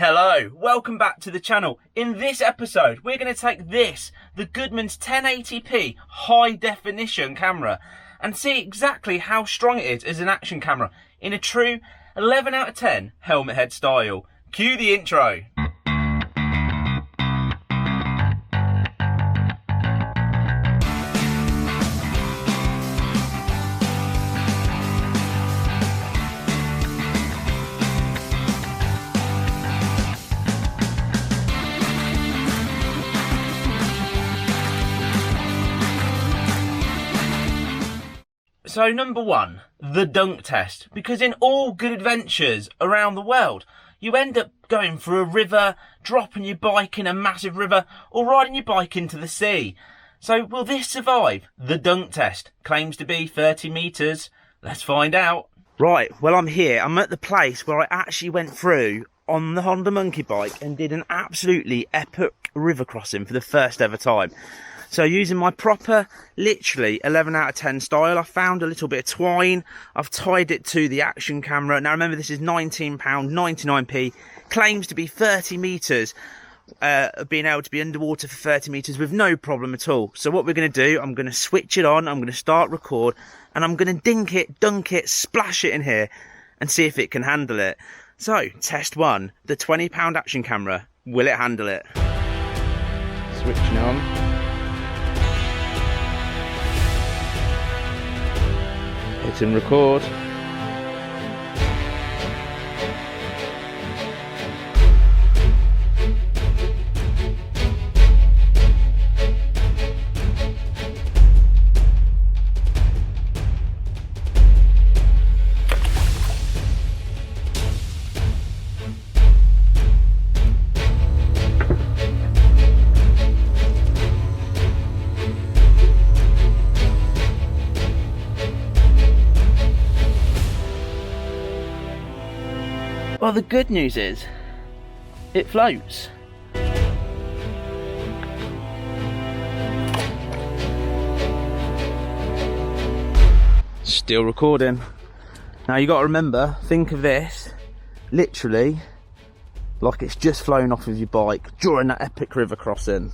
Hello, welcome back to the channel. In this episode, we're going to take this, the Goodmans 1080p high definition camera, and see exactly how strong it is as an action camera in a true 11 out of 10 helmet head style. Cue the intro. So number one, the dunk test, because in all good adventures around the world, you end up going through a river, dropping your bike in a massive river, or riding your bike into the sea. So will this survive the dunk test? Claims to be 30 metres. Let's find out. Right, well I'm here. I'm at the place where I actually went through on the Honda Monkey bike and did an absolutely epic river crossing for the first ever time. So using my proper, literally 11 out of 10 style, I found a little bit of twine. I've tied it to the action camera. Now remember, this is £19, 99p. Claims to be 30 metres, being able to be underwater for 30 metres with no problem at all. So what we're going to do, I'm going to switch it on, I'm going to start record, and I'm going to dunk it, splash it in here, and see if it can handle it. So, test one, the £20 action camera, will it handle it? Switching on. Hit and record. Well, the good news is, it floats. Still recording. Now you got to remember, think of this, literally, like it's just flown off of your bike during that epic river crossing.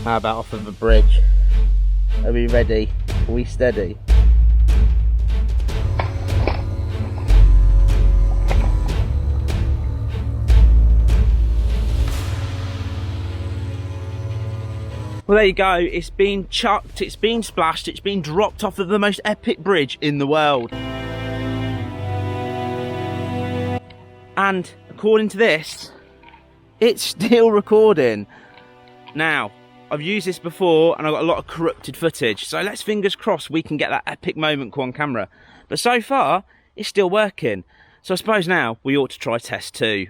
How about off of a bridge? Are we ready? Are we steady? Well, there you go. It's been chucked, it's been splashed, it's been dropped off of the most epic bridge in the world. And according to this, it's still recording. Now, I've used this before and I've got a lot of corrupted footage, so let's fingers crossed we can get that epic moment on camera. But so far, it's still working. So I suppose now we ought to try test two.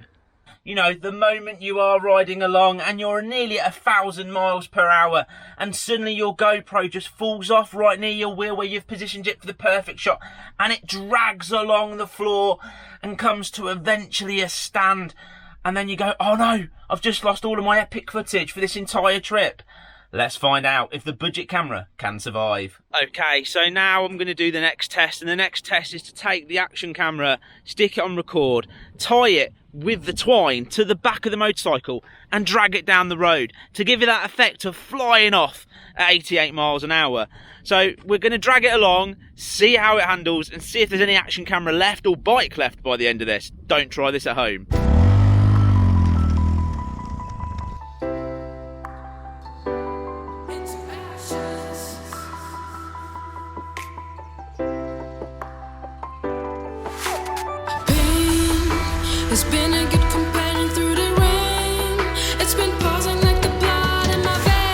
You know, the moment you are riding along and you're nearly at 1,000 miles per hour and suddenly your GoPro just falls off right near your wheel where you've positioned it for the perfect shot and it drags along the floor and comes to eventually a stand. And then you go, oh no, I've just lost all of my epic footage for this entire trip. Let's find out if the budget camera can survive. Okay, so now I'm going to do the next test. And the next test is to take the action camera, stick it on record, tie it with the twine to the back of the motorcycle and drag it down the road to give you that effect of flying off at 88 miles an hour. So we're going to drag it along, see how it handles, and see if there's any action camera left or bike left by the end of this. Don't try this at home. It's been a good companion through the rain. It's been pausing like the blood in my veins.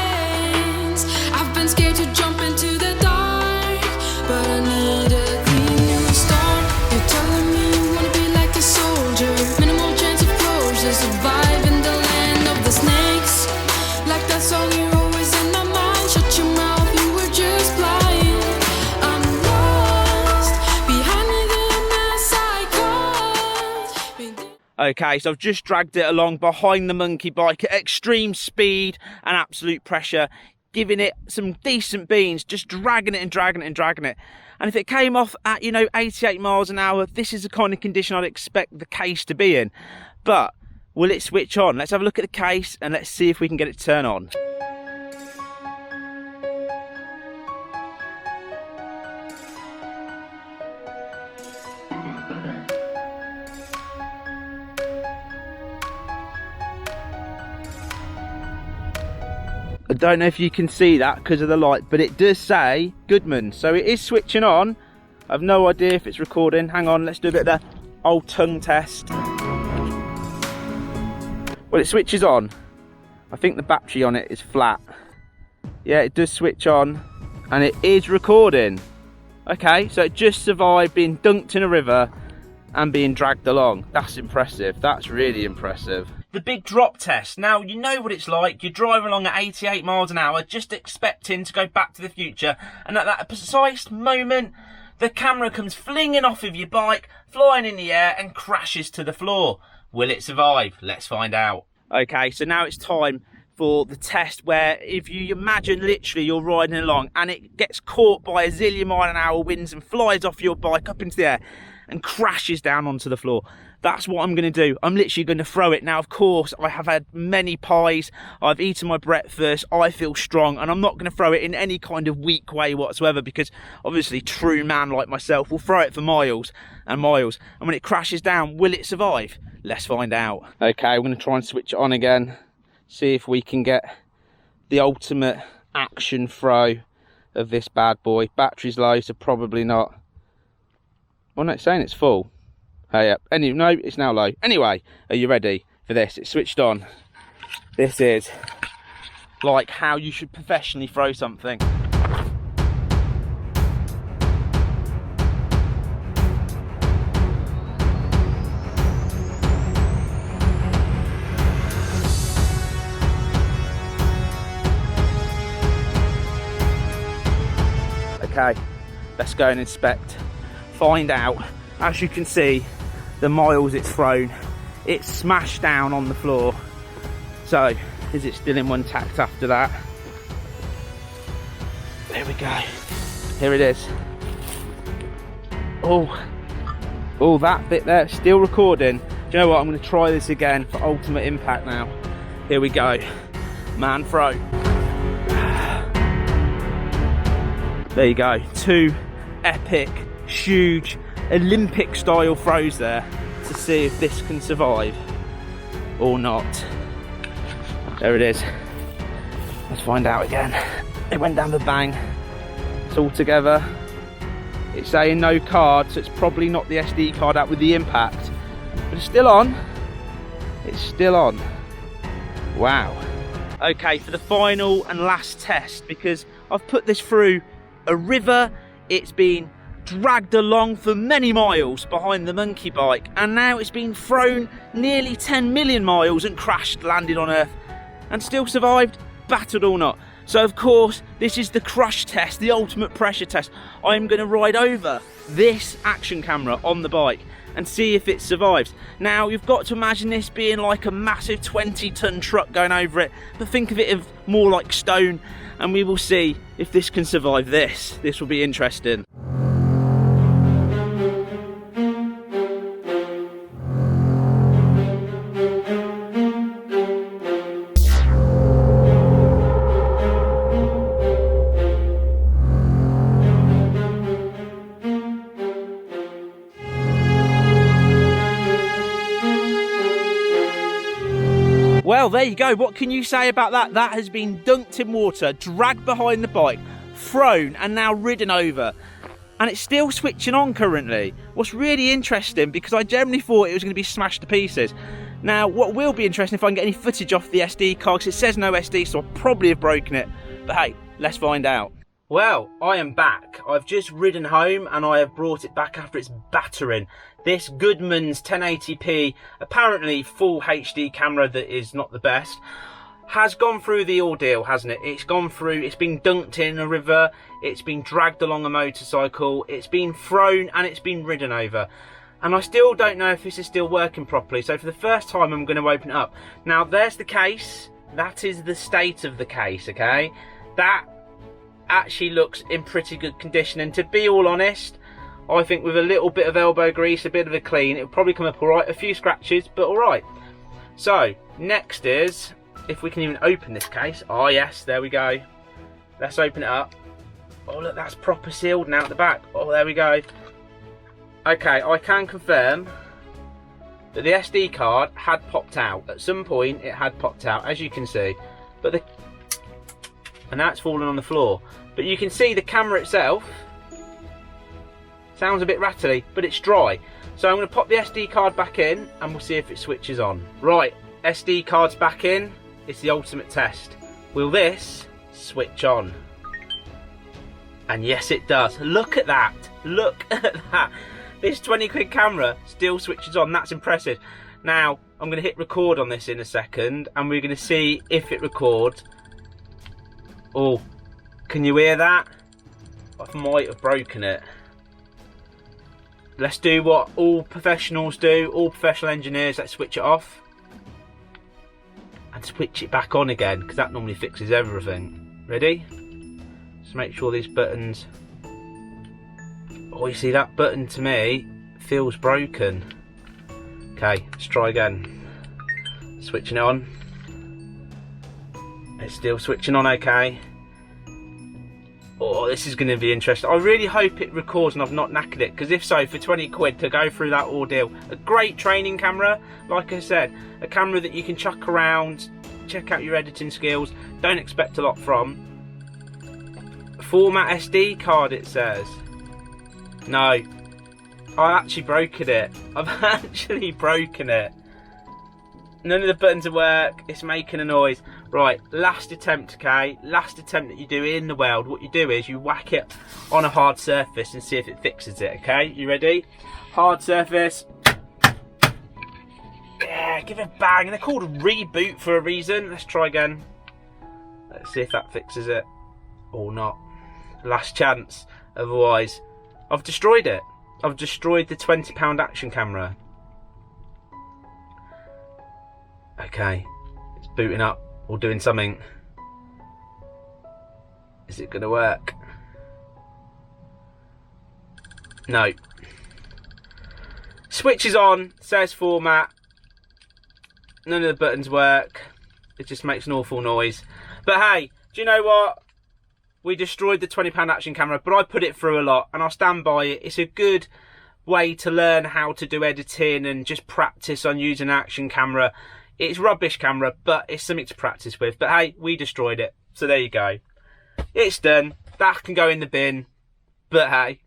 Okay, so I've just dragged it along behind the monkey bike at extreme speed and absolute pressure, giving it some decent beans, just dragging it and dragging it and dragging it. And if it came off at, you know, 88 miles an hour, this is the kind of condition I'd expect the case to be in. But will it switch on? Let's have a look at the case and let's see if we can get it to turn on. I don't know if you can see that because of the light, but it does say Goodmans, so it is switching on. I've no idea if it's recording. Hang on, let's do a bit of the old tongue test. Well, it switches on. I think the battery on it is flat. Yeah, it does switch on and it is recording. Okay, so it just survived being dunked in a river and being dragged along. That's impressive. That's really impressive. The big drop test. Now, you know what it's like. You're driving along at 88 miles an hour, just expecting to go back to the future. And at that precise moment, the camera comes flinging off of your bike, flying in the air and crashes to the floor. Will it survive? Let's find out. Okay, so now it's time for the test where if you imagine literally you're riding along and it gets caught by a zillion mile an hour winds and flies off your bike up into the air and crashes down onto the floor. That's what I'm going to do. I'm literally going to throw it. Now, of course, I have had many pies. I've eaten my breakfast. I feel strong. And I'm not going to throw it in any kind of weak way whatsoever because, obviously, true man like myself will throw it for miles and miles. And when it crashes down, will it survive? Let's find out. Okay, I'm going to try and switch it on again. See if we can get the ultimate action throw of this bad boy. Battery's low, so probably not. Well, no, it's saying it's full. Hey, yeah. No, it's now low. Anyway, are you ready for this? It's switched on. This is like how you should professionally throw something. Okay, let's go and inspect. Find out. As you can see, the miles it's thrown, it's smashed down on the floor. So, is it still in one tact after that? There we go. Here it is. Oh, that bit there, still recording. Do you know what? I'm going to try this again for ultimate impact now. Here we go. Man throw. There you go. Two epic, huge, Olympic style throws there to see if this can survive or not. There it is. Let's find out again. It went down the bang. It's all together. It's saying no card, so it's probably not the SD card out with the impact, but it's still on. It's still on. Wow. Okay, for the final and last test, because I've put this through a river, it's been dragged along for many miles behind the monkey bike, and now it's been thrown nearly 10 million miles and crashed, landed on Earth, and still survived, battered or not. So of course, this is the crush test, the ultimate pressure test. I'm going to ride over this action camera on the bike and see if it survives. Now, you've got to imagine this being like a massive 20-ton truck going over it, but think of it as more like stone, and we will see if this can survive this. This will be interesting. Well, there you go. What can you say about that? That has been dunked in water, dragged behind the bike, thrown, and now ridden over. And it's still switching on currently. What's really interesting, because I generally thought it was going to be smashed to pieces. Now, what will be interesting if I can get any footage off the SD card, because it says no SD, so I'll probably have broken it. But hey, let's find out. Well, I am back. I've just ridden home and I have brought it back after its battering. This Goodmans 1080p, apparently full HD camera that is not the best, has gone through the ordeal, hasn't it? It's gone through, it's been dunked in a river, it's been dragged along a motorcycle, it's been thrown and it's been ridden over. and I still don't know if this is still working properly. So for the first time, I'm going to open it up. Now there's the case. That is the state of the case, okay? That actually looks in pretty good condition, and to be all honest, I think with a little bit of elbow grease, a bit of a clean, it'll probably come up all right. A few scratches, but all right. So next is, if we can even open this case. Oh yes, there we go. Let's open it up. Oh look, that's proper sealed now at the back. Oh, there we go. Okay, I can confirm that the SD card had popped out. At some point it had popped out, as you can see. But and now it's fallen on the floor. But you can see the camera itself sounds a bit rattly, but it's dry. So I'm going to pop the SD card back in and we'll see if it switches on. Right, SD card's back in. It's the ultimate test. Will this switch on? And yes, it does. Look at that. Look at that. This 20 quid camera still switches on. That's impressive. Now, I'm going to hit record on this in a second, and we're going to see if it records. Oh, can you hear that? I might have broken it. Let's do what all professionals do, all professional engineers. Let's switch it off and switch it back on again, because that normally fixes everything. Ready? Just make sure these buttons. Oh, you see that button to me feels broken. Okay, let's try again. Switching it on. It's still switching on okay. Oh, this is going to be interesting. I really hope it records and I've not knackered it, because if so, for 20 quid to go through that ordeal. A great training camera, like I said, a camera that you can chuck around, check out your editing skills, don't expect a lot from. Format SD card, it says. No, I actually broken it. I've actually broken it. None of the buttons work. It's making a noise. Right, last attempt, okay? Last attempt that you do in the world. What you do is you whack it on a hard surface and see if it fixes it, okay? You ready? Hard surface. Yeah, give it a bang. And they're called a reboot for a reason. Let's try again. Let's see if that fixes it or not. Last chance. Otherwise, I've destroyed it. I've destroyed the £20 action camera. Okay, it's booting up or doing something. Is it going to work? No. Switch is on, says format. None of the buttons work. It just makes an awful noise. But hey, do you know what? We destroyed the £20 action camera, but I put it through a lot and I'll stand by it. It's a good way to learn how to do editing and just practice on using an action camera. It's rubbish camera, but it's something to practice with. But hey, we destroyed it. So there you go. It's done. That can go in the bin. But hey,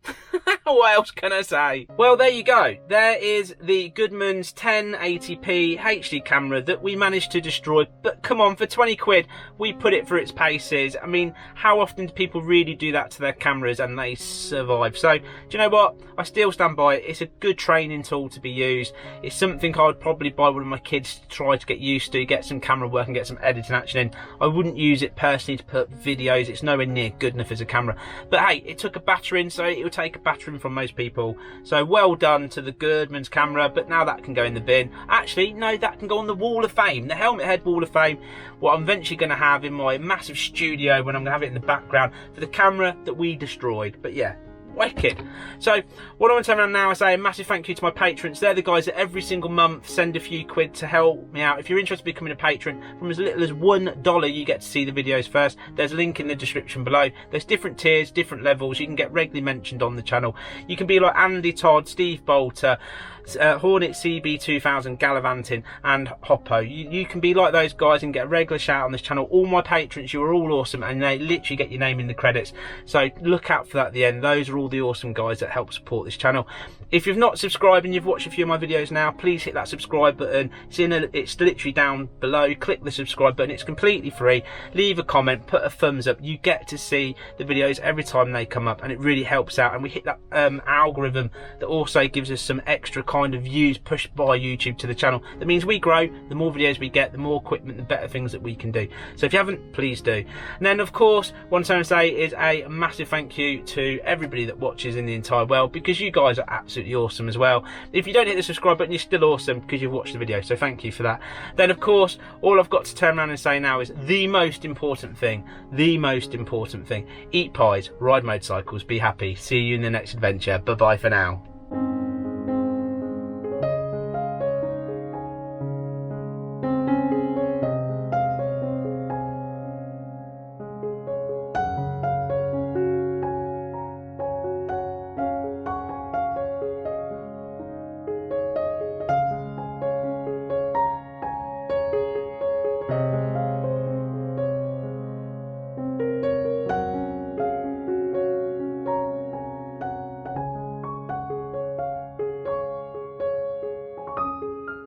what else can I say? Well, there you go. There is the Goodmans 1080p HD camera that we managed to destroy. But come on, for 20 quid, we put it through its paces. I mean, how often do people really do that to their cameras and they survive? So, do you know what? I still stand by it. It's a good training tool to be used. It's something I would probably buy one of my kids to try to get used to, get some camera work and get some editing action in. I wouldn't use it personally to put videos. It's nowhere near good enough as a camera. But hey, it took a battery in, so it will take a battering from most people. So well done to the Goodmans camera, but now that can go in the bin. Actually, no, that can go on the wall of fame, the helmet head wall of fame, what I'm eventually going to have in my massive studio when I'm going to have it in the background for the camera that we destroyed. But yeah, wicked. So what I want to turn around now is say a massive thank you to my patrons. They're the guys that every single month send a few quid to help me out. If you're interested in becoming a patron, from as little as $1 you get to see the videos first. There's a link in the description below. There's different tiers, different levels. You can get regularly mentioned on the channel. You can be like Andy Todd, Steve Bolter, Hornet CB2000, Gallivanting and Hoppo. You can be like those guys and get a regular shout on this channel. All my patrons, you are all awesome, and they literally get your name in the credits, so look out for that at the end. Those are all the awesome guys that help support this channel. If you've not subscribed and you've watched a few of my videos now, please hit that subscribe button. It's literally down below. Click the subscribe button. It's completely free. Leave a comment, put a thumbs up. You get to see the videos every time they come up, and it really helps out. And we hit that algorithm that also gives us some extra kind of views pushed by YouTube to the channel. That means we grow. The more videos we get, the more equipment, the better things that we can do. So if you haven't, please do. And then of course, what I'm trying to say is a massive thank you to everybody that watches in the entire world, because you guys are absolutely awesome as well. If you don't hit the subscribe button, you're still awesome because you've watched the video, so thank you for that. Then of course, all I've got to turn around and say now is the most important thing. Eat pies, ride motorcycles, be happy. See you in the next adventure. Bye bye for now.